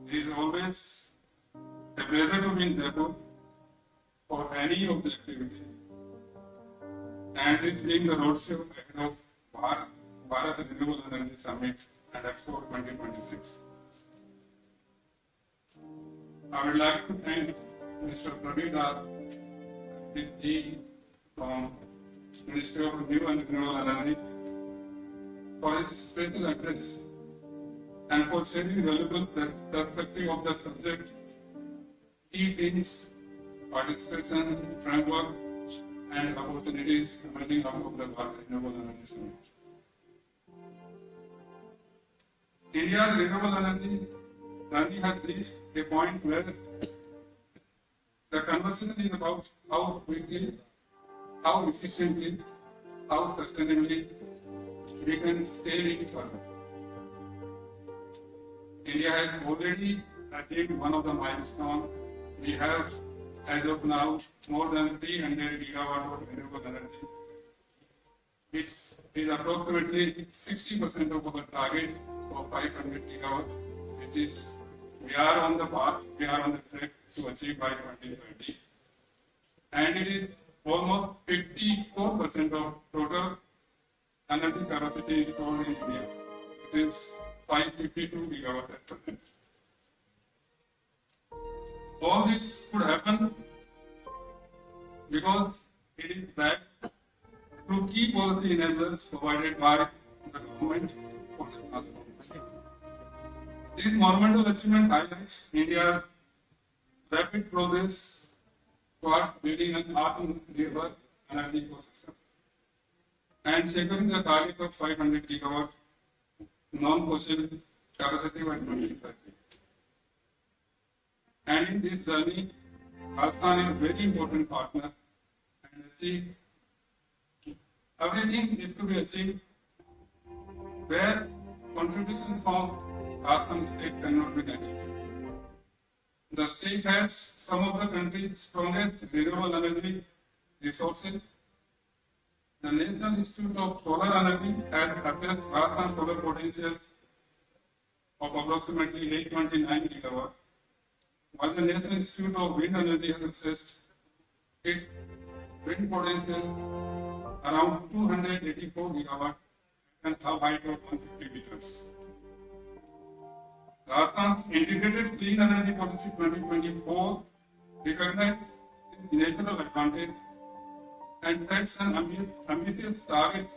It is always a pleasure to be in Jaipur for any of the activity. And this being the roadshow ahead of Bharat Renewable Energy Summit and Expo 2026. I would like to thank Mr. Pradeep Das, his team from Ministry of New and Renewable Energy for his special address and for sharing valuable perspective of the subject, key themes, participation, framework, and opportunities emerging out of the Bharat Renewable Energy Summit. India's renewable energy journey has reached a point where the conversation is about how quickly, how efficiently, how sustainably we can scale it further. India has already achieved one of the milestones. We have, as of now, more than 300 gigawatt of renewable energy, which is approximately 60% of our target of 500 gigawatt, which is we are on the path, we are on the track to achieve by 2030. And it is almost 54% of total energy capacity stored in India, which is 552 gigawatt at present. All this could happen because it is backed through key policy enablers provided by the government for the transformation. This monumental achievement highlights India's rapid progress towards building an Atmanirbhar energy ecosystem and securing the target of 500 gigawatt non-fossil capacity by 2030. And in this journey, Rajasthan is a very important partner and everything is to be achieved where contribution from Rajasthan state cannot be neglected. The state has some of the country's strongest renewable energy resources. The National Institute of Solar Energy has assessed Rajasthan solar potential of approximately 829 gigawatt, while the National Institute of Wind Energy has assessed its wind potential around 284 gigawatt and a height of 150 meters. Rajasthan's Integrated Clean Energy Policy 2024 recognizes this natural advantage and sets an ambitious target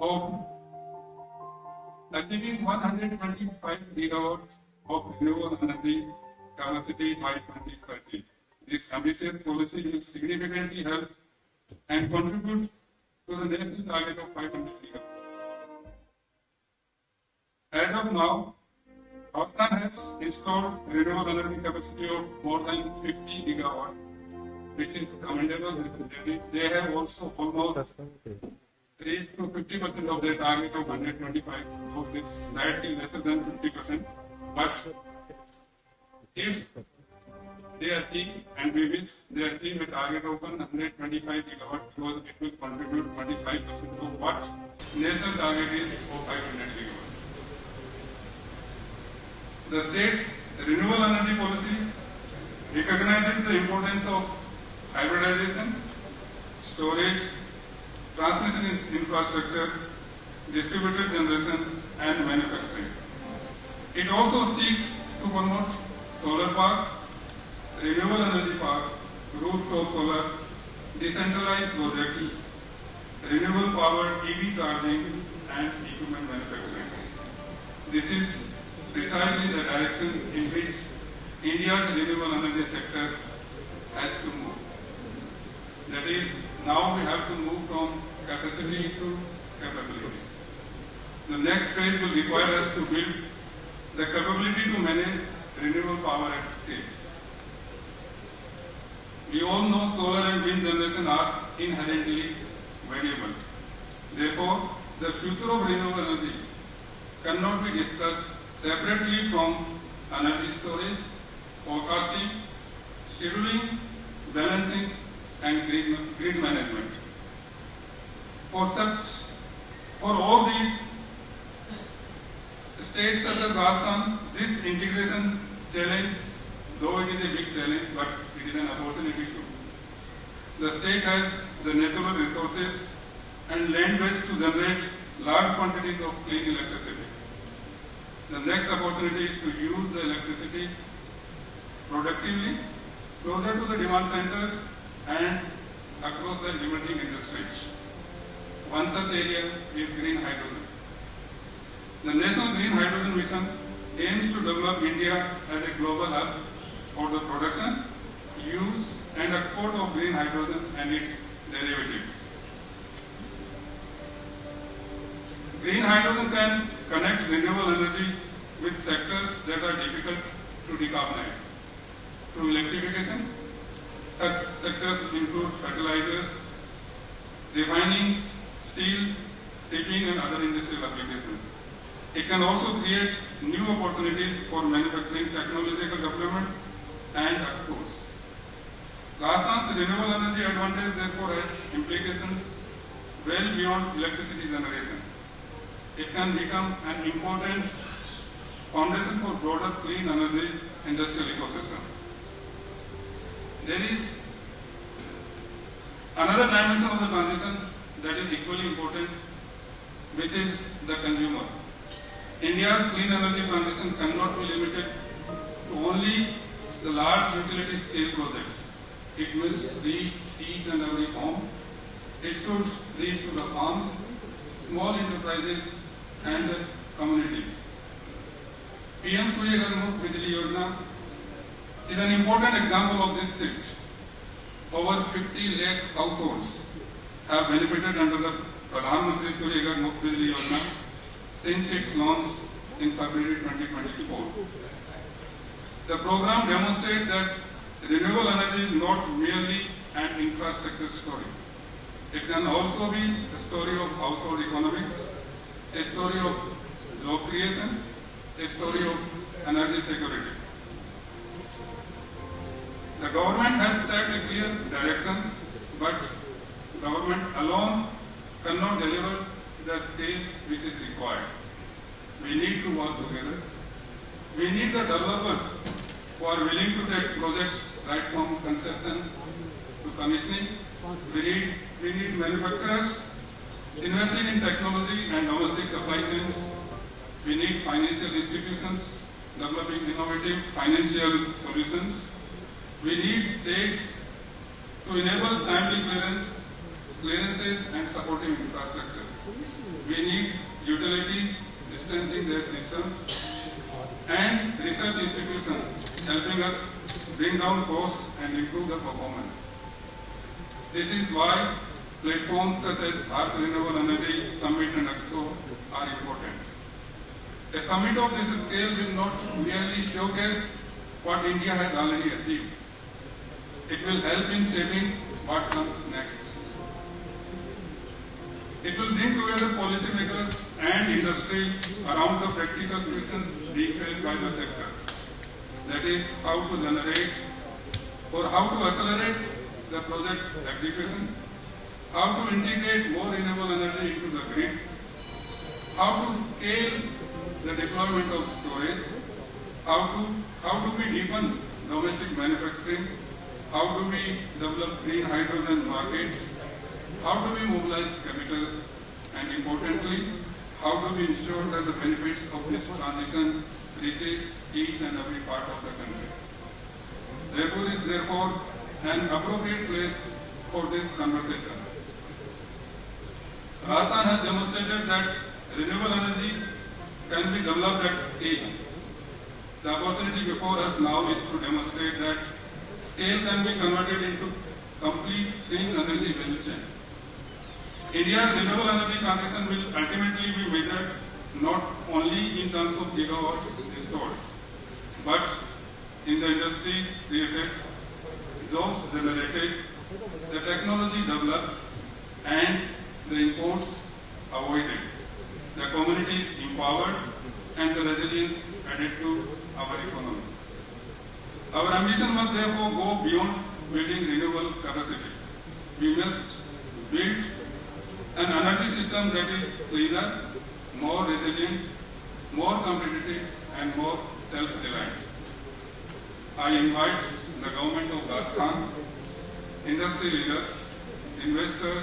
of achieving 125 gigawatt of renewable energy capacity by 2030. This ambitious policy will significantly help and contribute to the national target of 500 gigawatt. As of now, Rajasthan has installed renewable energy capacity of more than 50 gigawatt, which is commendable. They have also almost reached to 50% of their target of 125. So this is slightly lesser than 50%. But if they achieve, and we wish they achieve a target of 125 gigawatt, because it will contribute 25% to what national target is of 500 gigawatt. The state's renewable energy policy recognizes the importance of hybridization, storage, transmission infrastructure, distributed generation, and manufacturing. It also seeks to promote solar parks, renewable energy parks, rooftop solar, decentralized projects, renewable powered EV charging, and equipment manufacturing. This is precisely the direction in which India's renewable energy sector has to move. That is, now we have to move from capacity to capability. The next phase will require us to build the capability to manage renewable power at scale. We all know solar and wind generation are inherently variable. Therefore, the future of renewable energy cannot be discussed separately from energy storage, forecasting, scheduling, balancing, and grid management. For all these states such as Rajasthan, this integration challenge, though it is a big challenge, but it is an opportunity too. The state has the natural resources and land base to generate large quantities of clean electricity. The next opportunity is to use the electricity productively, closer to the demand centers and across the emerging industries. One such area is green hydrogen. The National Green Hydrogen Mission aims to develop India as a global hub for the production, use and export of green hydrogen and its derivatives. Green hydrogen can connect renewable energy with sectors that are difficult to decarbonize. Through electrification, such sectors include fertilizers, refinings, steel, shipping and other industrial applications. It can also create new opportunities for manufacturing, technological development and exports. Rajasthan's renewable energy advantage therefore has implications well beyond electricity generation. It can become an important foundation for broader clean energy industrial ecosystem. There is another dimension of the transition that is equally important, which is the consumer. India's clean energy transition cannot be limited to only the large utility scale projects. It must reach each and every home. It should reach to the farms, small enterprises and communities. PM Surya Ghar Muft Bijli Yojana is an important example of this shift. Over 50 lakh households have benefited under the Pradhan Mantri Surya Ghar Muft Bijli Yojana since its launch in February 2024. The program demonstrates that renewable energy is not merely an infrastructure story. It can also be a story of household economics, a story of job creation, a story of energy security. The government has set a clear direction, but government alone cannot deliver the scale which is required. We need to work together. We need the developers who are willing to take projects right from conception to commissioning. We need manufacturers investing in technology and domestic supply chains. We need financial institutions developing innovative financial solutions. We need states to enable timely clearances and supporting infrastructures. We need utilities strengthening their systems and research institutions helping us bring down costs and improve the performance. This is why platforms such as Bharat Renewable Energy Summit and Expo are important. A summit of this scale will not merely showcase what India has already achieved. It will help in shaping what comes next. It will bring together policymakers and industry around the practical questions being faced by the sector. That is, how to generate or how to accelerate the project execution, how to integrate more renewable energy into the grid, how to scale the deployment of storage, how do we deepen domestic manufacturing, how do we develop green hydrogen markets, how do we mobilize capital, and importantly, how do we ensure that the benefits of this transition reaches each and every part of the country. Jaipur is therefore an appropriate place for this conversation. Rajasthan has demonstrated that renewable energy can be developed at scale. The opportunity before us now is to demonstrate that scale can be converted into complete clean energy value chain. India's renewable energy transition will ultimately be measured not only in terms of gigawatts stored, but in the industries created, jobs generated, the technology developed, and the imports avoided, the communities empowered, and the resilience added to our economy. Our ambition must therefore go beyond building renewable capacity. We must build an energy system that is cleaner, more resilient, more competitive, and more self-reliant. I invite the government of Rajasthan, industry leaders, investors,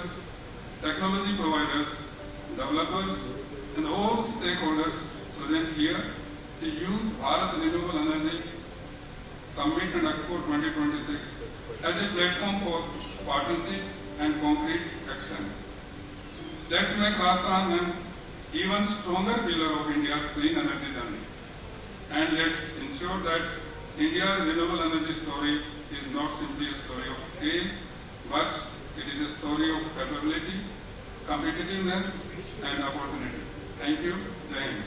technology providers, developers, and all stakeholders present here to use Bharat Renewable Energy Summit and Expo 2026 as a platform for partnership and concrete action. Let's make Rajasthan an even stronger pillar of India's clean energy journey. And let's ensure that India's renewable energy story is not simply a story of scale, but it is a story of capability, competitiveness, and opportunity. Thank you. Jai Hind.